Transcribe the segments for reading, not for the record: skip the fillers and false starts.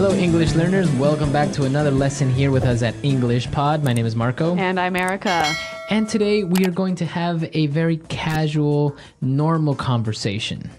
Hello, English learners. Welcome back to another lesson here with us at English Pod. My name is Marco. And I'm Erica. And today we are going to have a very casual, normal conversation.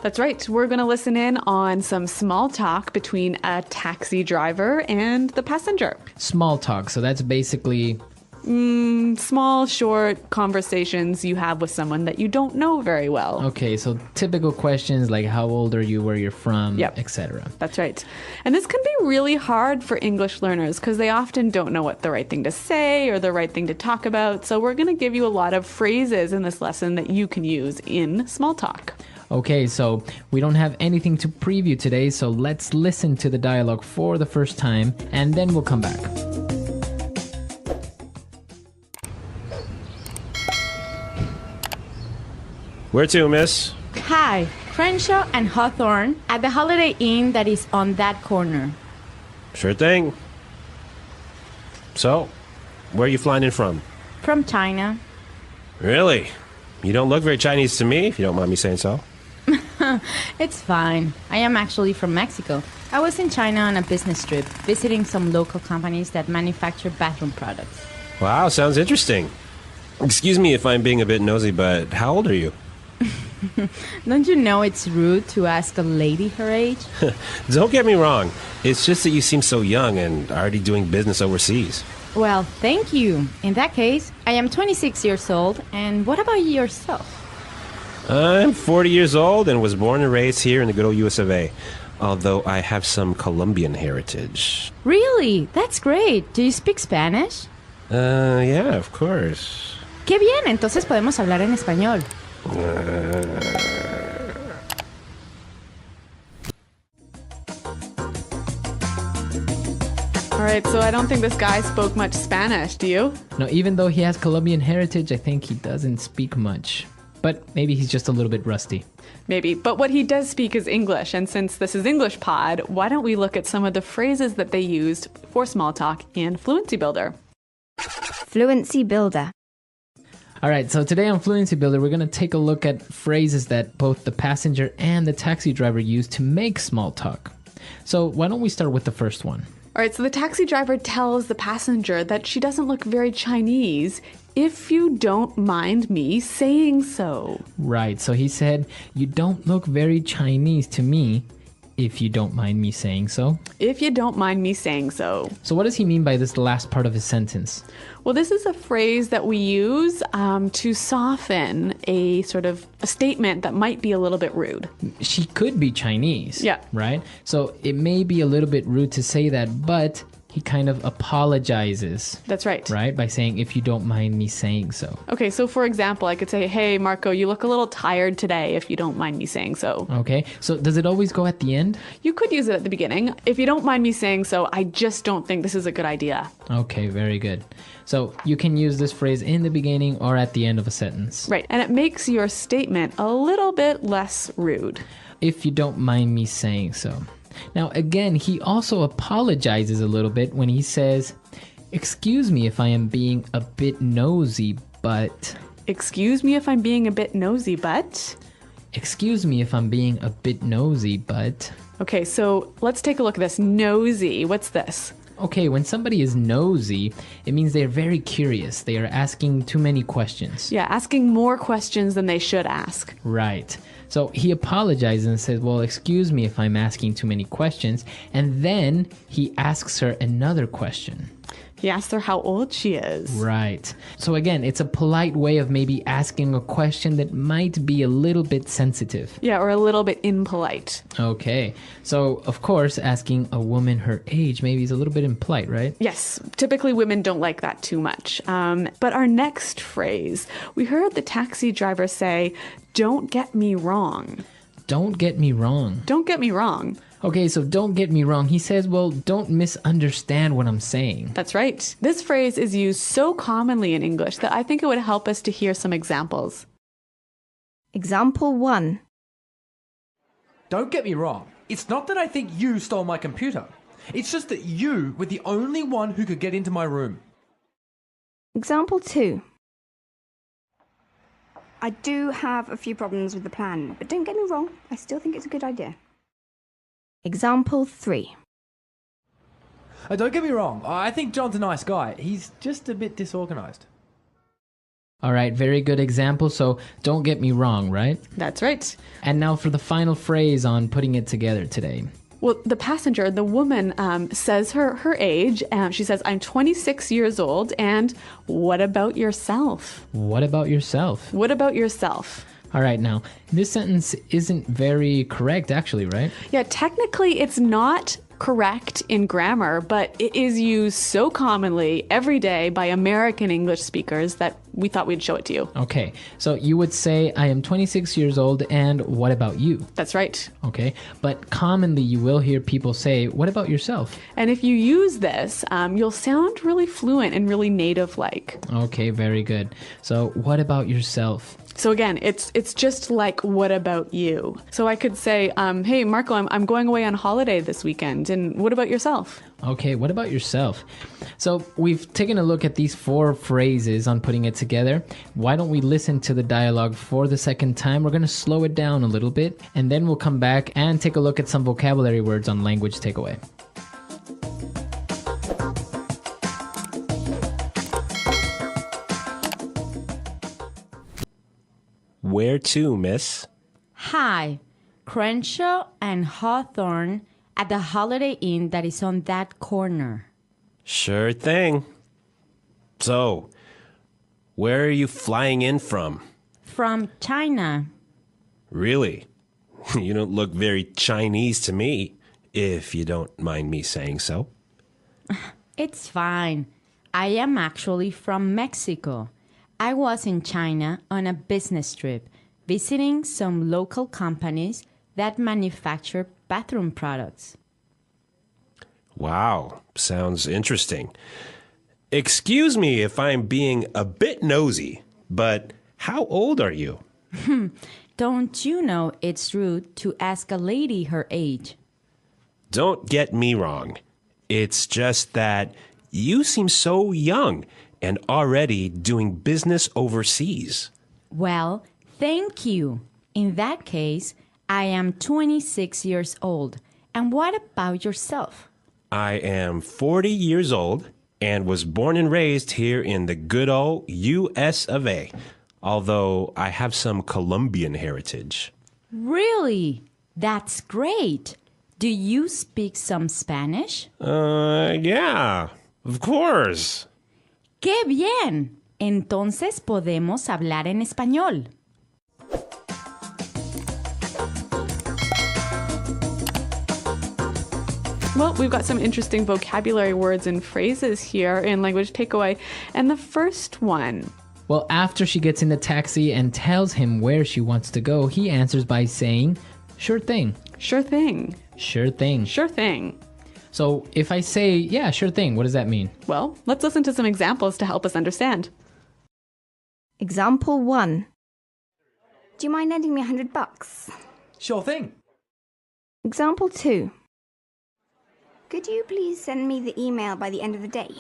That's right. We're going to listen in on some small talk between a taxi driver and the passenger. Small talk. So that's basically... small, short conversations you have with someone that you don't know very well. Okay, so typical questions like how old are you, where you're from, etc. That's right. And this can be really hard for English learners because they often don't know what the right thing to say or the right thing to talk about. So we're going to give you a lot of phrases in this lesson that you can use in small talk. Okay, so we don't have anything to preview today, so let's listen to the dialogue for the first time and then we'll come back. Where to, miss? Hi, Crenshaw and Hawthorne at the Holiday Inn that is on that corner. Sure thing. So, where are you flying in from? From China. Really? You don't look very Chinese to me, if you don't mind me saying so. It's fine. I am actually from Mexico. I was in China on a business trip, visiting some local companies that manufacture bathroom products. Wow, sounds interesting. Excuse me if I'm being a bit nosy, but how old are you? Don't you know it's rude to ask a lady her age? Don't get me wrong. It's just that you seem so young and already doing business overseas. Well, thank you. In that case, I am 26 years old. And what about yourself? I'm 40 years old and was born and raised here in the good old US of A. Although I have some Colombian heritage. Really? That's great. Do you speak Spanish? Yeah, of course. Qué bien, entonces podemos hablar en español. All right, so I don't think this guy spoke much Spanish, do you? No, even though he has Colombian heritage, I think he doesn't speak much. But maybe he's just a little bit rusty. Maybe, but what he does speak is English, and since this is English Pod, why don't we look at some of the phrases that they used for small talk in Fluency Builder? Fluency Builder. All right, so today on Fluency Builder, we're going to take a look at phrases that both the passenger and the taxi driver use to make small talk. So why don't we start with the first one? All right, so the taxi driver tells the passenger that she doesn't look very Chinese, if you don't mind me saying so. Right, so he said, you don't look very Chinese to me, if you don't mind me saying so. If you don't mind me saying so. So what does he mean by this last part of his sentence? Well, this is a phrase that we use to soften a sort of a statement that might be a little bit rude. She could be Chinese. Yeah. Right? So it may be a little bit rude to say that, but he kind of apologizes. That's right. Right? By saying, if you don't mind me saying so. Okay, so for example, I could say, hey, Marco, you look a little tired today, if you don't mind me saying so. Okay, so does it always go at the end? You could use it at the beginning. If you don't mind me saying so, I just don't think this is a good idea. Okay, very good. So you can use this phrase in the beginning or at the end of a sentence. Right, and it makes your statement a little bit less rude. If you don't mind me saying so. Now, again, he also apologizes a little bit when he says, excuse me if I am being a bit nosy, but... Excuse me if I'm being a bit nosy, but... Excuse me if I'm being a bit nosy, but... Okay, so let's take a look at this. Nosy, what's this? Okay, when somebody is nosy, it means they're very curious. They are asking too many questions. Yeah, asking more questions than they should ask. Right. So he apologizes and says, well, excuse me if I'm asking too many questions. And then he asks her another question. He asks her how old she is. Right. So again, it's a polite way of maybe asking a question that might be a little bit sensitive. Yeah, or a little bit impolite. Okay. So, of course, asking a woman her age maybe is a little bit impolite, right? Yes. Typically, women don't like that too much. But our next phrase, we heard the taxi driver say, don't get me wrong. Don't get me wrong. Don't get me wrong. Okay, so don't get me wrong. He says, well, don't misunderstand what I'm saying. That's right. This phrase is used so commonly in English that I think it would help us to hear some examples. Example 1. Don't get me wrong. It's not that I think you stole my computer. It's just that you were the only one who could get into my room. Example 2. I do have a few problems with the plan, but don't get me wrong, I still think it's a good idea. Example 3. Don't get me wrong. I think John's a nice guy. He's just a bit disorganized. All right, very good example. So don't get me wrong, right? That's right. And now for the final phrase on putting it together today. Well, the passenger, the woman, says her age. She says, I'm 26 years old. And what about yourself? What about yourself? What about yourself? All right, now, this sentence isn't very correct, actually, right? Yeah, technically it's not correct in grammar, but it is used so commonly every day by American English speakers that we thought we'd show it to you. Okay, so you would say, I am 26 years old, and what about you? That's right. Okay, but commonly you will hear people say, what about yourself? And if you use this, you'll sound really fluent and really native-like. Okay, very good. So what about yourself? So again, it's just like, what about you? So I could say, hey, Marco, I'm going away on holiday this weekend. And what about yourself? Okay, what about yourself? So we've taken a look at these 4 phrases on putting it together. Why don't we listen to the dialogue for the second time? We're going to slow it down a little bit, and then we'll come back and take a look at some vocabulary words on language takeaway. Where to, miss? Hi, Crenshaw and Hawthorne at the Holiday Inn that is on that corner. Sure thing. So, where are you flying in from? From China. Really? You don't look very Chinese to me, if you don't mind me saying so. It's fine. I am actually from Mexico. I was in China on a business trip, visiting some local companies that manufacture bathroom products. Wow, sounds interesting. Excuse me if I'm being a bit nosy, but how old are you? Don't you know it's rude to ask a lady her age? Don't get me wrong. It's just that you seem so young and already doing business overseas. Well, thank you. In that case, I am 26 years old. And what about yourself? I am 40 years old and was born and raised here in the good old US of A, although I have some Colombian heritage. Really? That's great. Do you speak some Spanish? Yeah, of course. ¡Qué bien! Entonces podemos hablar en español. Well, we've got some interesting vocabulary words and phrases here in Language Takeaway. And the first one. Well, after she gets in the taxi and tells him where she wants to go, he answers by saying, sure thing. Sure thing. Sure thing. Sure thing. So if I say, yeah, sure thing, what does that mean? Well, let's listen to some examples to help us understand. Example 1. Do you mind lending me $100? Sure thing. Example 2. Could you please send me the email by the end of the day?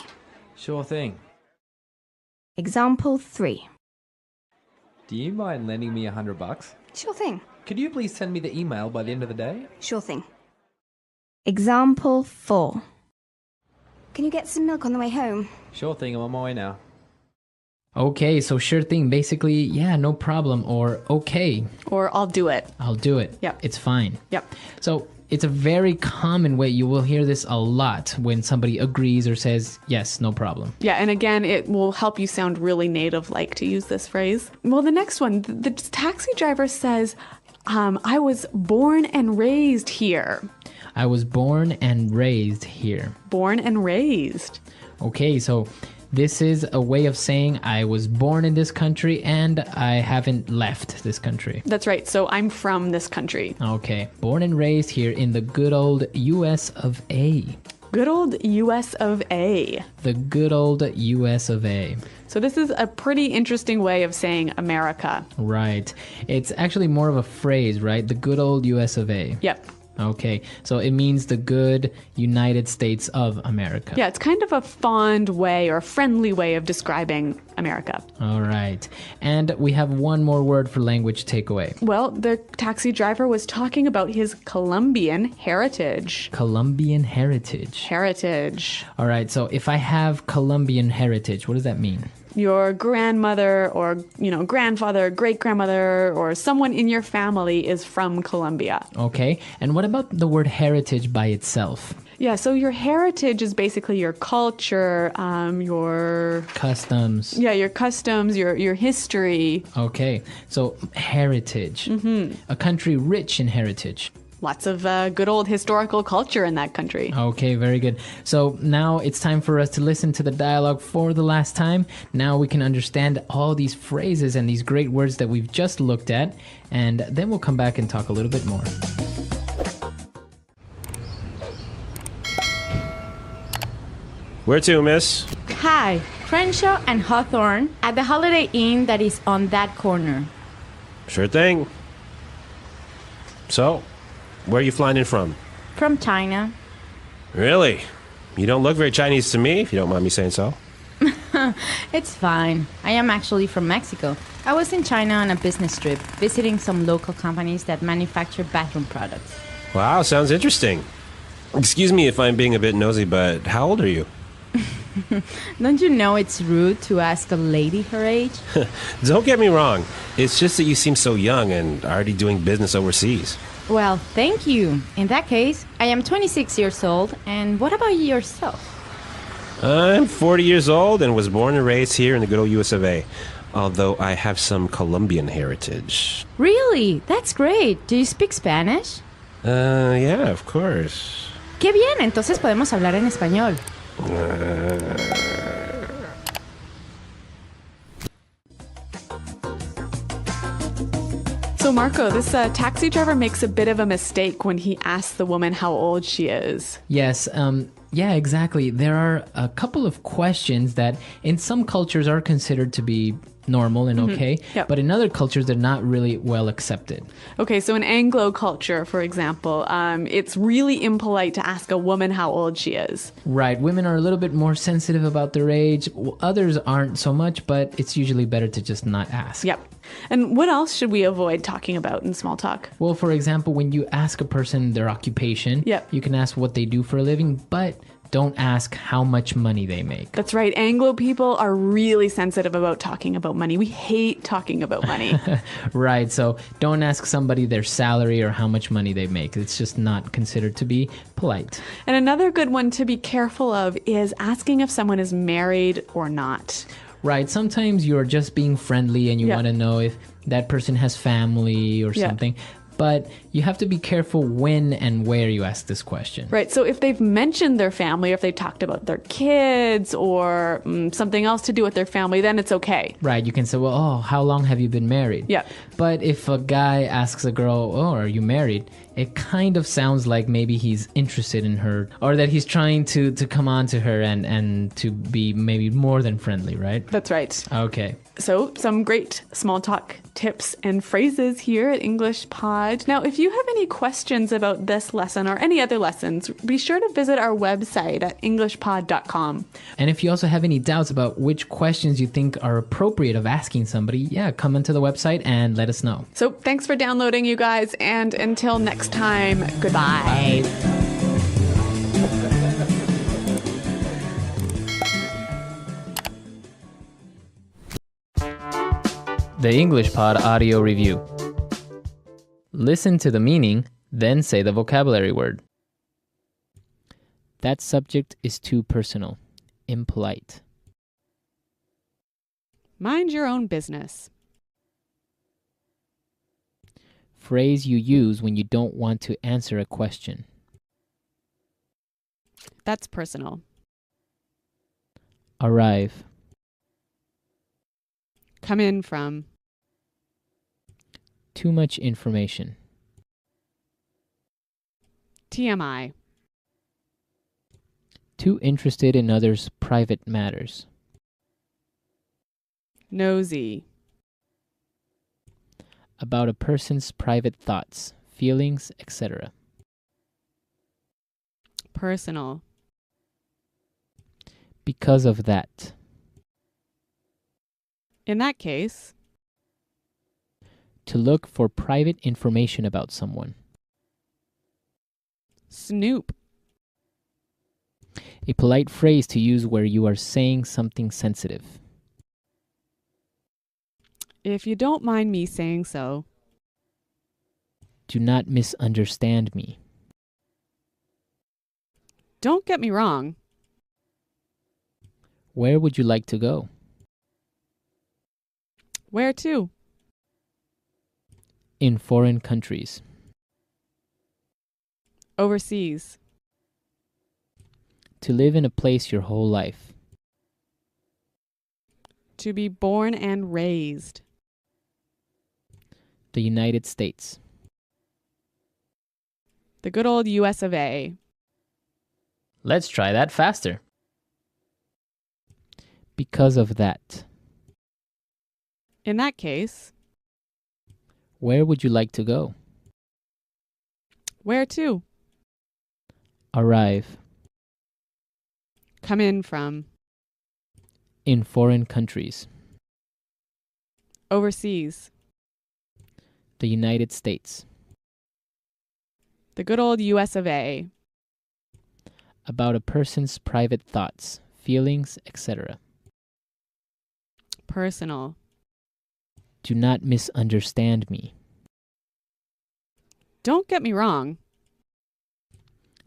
Sure thing. Example 3. Do you mind lending me $100? Sure thing. Could you please send me the email by the end of the day? Sure thing. Example 4. Can you get some milk on the way home? Sure thing, I'm on my way now. Okay, so sure thing, basically, yeah, no problem, or okay, Or I'll do it. I'll do it. Yep. It's fine. Yep. So it's a very common way. You will hear this a lot when somebody agrees or says, yes, no problem. Yeah, and again, it will help you sound really native-like to use this phrase. Well, the next one, the taxi driver says, I was born and raised here. I was born and raised here. Born and raised. Okay, so this is a way of saying I was born in this country and I haven't left this country. That's right. So I'm from this country. Okay, born and raised here in the good old US of A. Good old US of A. The good old US of A. So this is a pretty interesting way of saying America. Right. It's actually more of a phrase, right? The good old US of A. Yep. Okay, so it means the good United States of America. Yeah, it's kind of a fond way or a friendly way of describing America. All right. And we have one more word for language takeaway. Well, the taxi driver was talking about his Colombian heritage. Colombian heritage. Heritage. All right, so if I have Colombian heritage, what does that mean? Your grandmother or, grandfather, great-grandmother, or someone in your family is from Colombia. Okay, and what about the word heritage by itself? Yeah, so your heritage is basically your culture, your... Customs. Yeah, your customs, your history. Okay, so heritage. A country rich in heritage. Lots of good old historical culture in that country. Okay, very good. So now it's time for us to listen to the dialogue for the last time. Now we can understand all these phrases and these great words that we've just looked at, and then we'll come back and talk a little bit more. Where to, miss? Hi, Crenshaw and Hawthorne at the Holiday Inn that is on that corner. Sure thing. So, where are you flying in from? From China. Really? You don't look very Chinese to me, if you don't mind me saying so. It's fine. I am actually from Mexico. I was in China on a business trip, visiting some local companies that manufacture bathroom products. Wow, sounds interesting. Excuse me if I'm being a bit nosy, but how old are you? Don't you know it's rude to ask a lady her age? Don't get me wrong. It's just that you seem so young and already doing business overseas. Well, thank you. In that case, I am 26 years old, and what about yourself? I'm 40 years old and was born and raised here in the good old US of A. Although I have some Colombian heritage. Really? That's great. Do you speak Spanish? Yeah, of course. Qué bien, entonces podemos hablar en español. So Marco, this taxi driver makes a bit of a mistake when he asks the woman how old she is. Yes, yeah, exactly. There are a couple of questions that in some cultures are considered to be normal and okay, Yep. but in other cultures they're not really well accepted. Okay, so in Anglo culture, for example, it's really impolite to ask a woman how old she is. Right, women are a little bit more sensitive about their age. Others aren't so much, but it's usually better to just not ask. Yep. And what else should we avoid talking about in small talk? Well, for example, when you ask a person their occupation, Yep. you can ask what they do for a living, but don't ask how much money they make. That's right. Anglo people are really sensitive about talking about money. We hate talking about money. Right, so don't ask somebody their salary or how much money they make. It's just not considered to be polite. And another good one to be careful of is asking if someone is married or not. Right, sometimes you're just being friendly and you Yeah. want to know if that person has family or Yeah. something. But you have to be careful when and where you ask this question. Right. So if they've mentioned their family, or if they talked about their kids or something else to do with their family, then it's okay. Right, you can say, well, oh, how long have you been married? Yeah. But if a guy asks a girl, oh, are you married? It kind of sounds like maybe he's interested in her or that he's trying to come on to her and to be maybe more than friendly, right? That's right. Okay. So some great small talk tips and phrases here at English Pod. Now, if you have any questions about this lesson or any other lessons, be sure to visit our website at englishpod.com. And if you also have any doubts about which questions you think are appropriate of asking somebody, yeah, come onto the website and let us know. So thanks for downloading, you guys, and until next time, goodbye. The English Pod Audio Review. Listen to the meaning, then say the vocabulary word. That subject is too personal. Impolite. Mind your own business. Phrase you use when you don't want to answer a question. That's personal. Arrive. Come in from. Too much information. TMI. Too interested in others' private matters. Nosy. About a person's private thoughts, feelings, etc. Personal. Because of that. In that case. To look for private information about someone. Snoop. A polite phrase to use where you are saying something sensitive. If you don't mind me saying so. Do not misunderstand me. Don't get me wrong. Where would you like to go? Where to? In foreign countries. Overseas. To live in a place your whole life. To be born and raised. The United States. The good old US of A. Let's try that faster. Because of that. In that case. Where would you like to go? Where to? Arrive. Come in from. In foreign countries. Overseas. The United States. The good old US of A. About a person's private thoughts, feelings, etc. Personal. Do not misunderstand me. Don't get me wrong.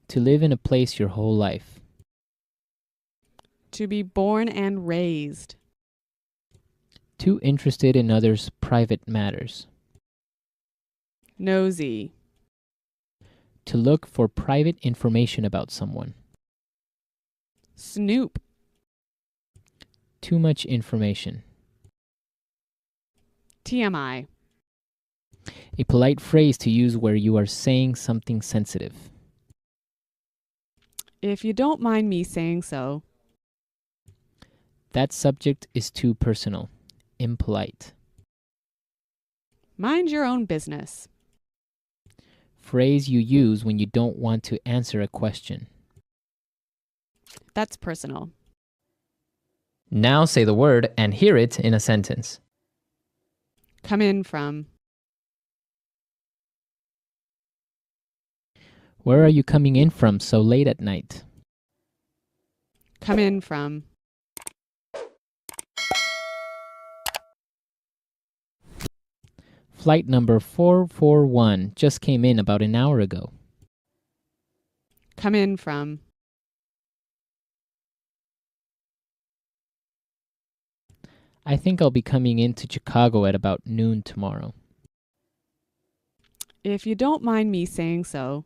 To live in a place your whole life. To be born and raised. Too interested in others' private matters. Nosy. To look for private information about someone. Snoop. Too much information. TMI. A polite phrase to use where you are saying something sensitive. If you don't mind me saying so. That subject is too personal, impolite. Mind your own business. Phrase you use when you don't want to answer a question. That's personal. Now say the word and hear it in a sentence. Come in from. Where are you coming in from so late at night? Come in from. Flight number 441 just came in about an hour ago. Come in from. I think I'll be coming into Chicago at about noon tomorrow. If you don't mind me saying so.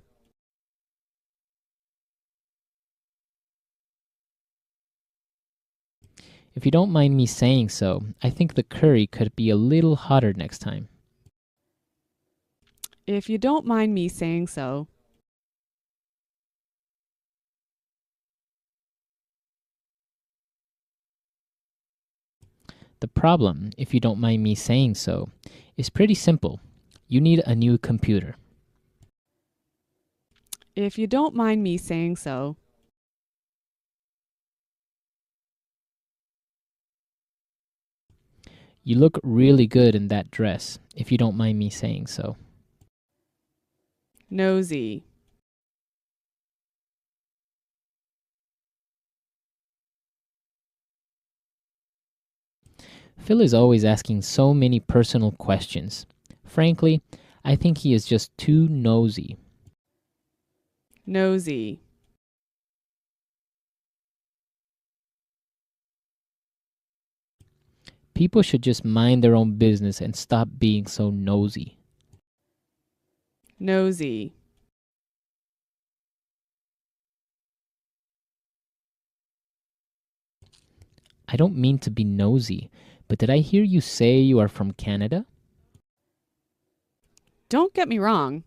If you don't mind me saying so, I think the curry could be a little hotter next time. If you don't mind me saying so. The problem, if you don't mind me saying so, is pretty simple. You need a new computer. If you don't mind me saying so. You look really good in that dress, if you don't mind me saying so. Nosy. Phil is always asking so many personal questions. Frankly, I think he is just too nosy. Nosy. People should just mind their own business and stop being so nosy. Nosy. I don't mean to be nosy, but did I hear you say you are from Canada? Don't get me wrong.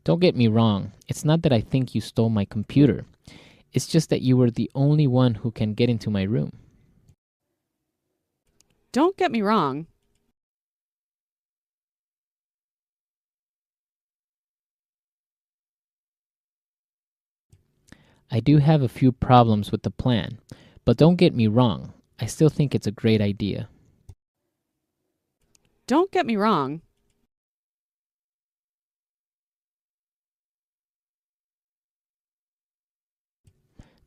Don't get me wrong, it's not that I think you stole my computer. It's just that you were the only one who can get into my room. Don't get me wrong. I do have a few problems with the plan, but don't get me wrong, I still think it's a great idea. Don't get me wrong.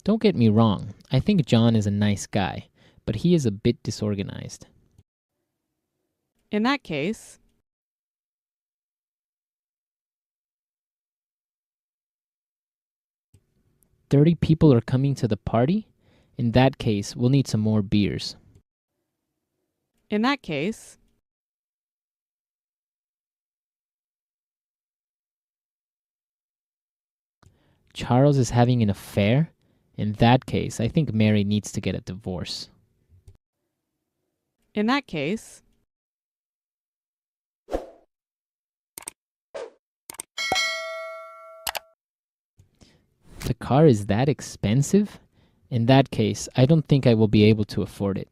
Don't get me wrong, I think John is a nice guy, but he is a bit disorganized. In that case, 30 people are coming to the party? In that case, we'll need some more beers. in that case, Charles is having an affair? In that case, I think Mary needs to get a divorce. in that case, The car is that expensive? In that case, I don't think I will be able to afford it.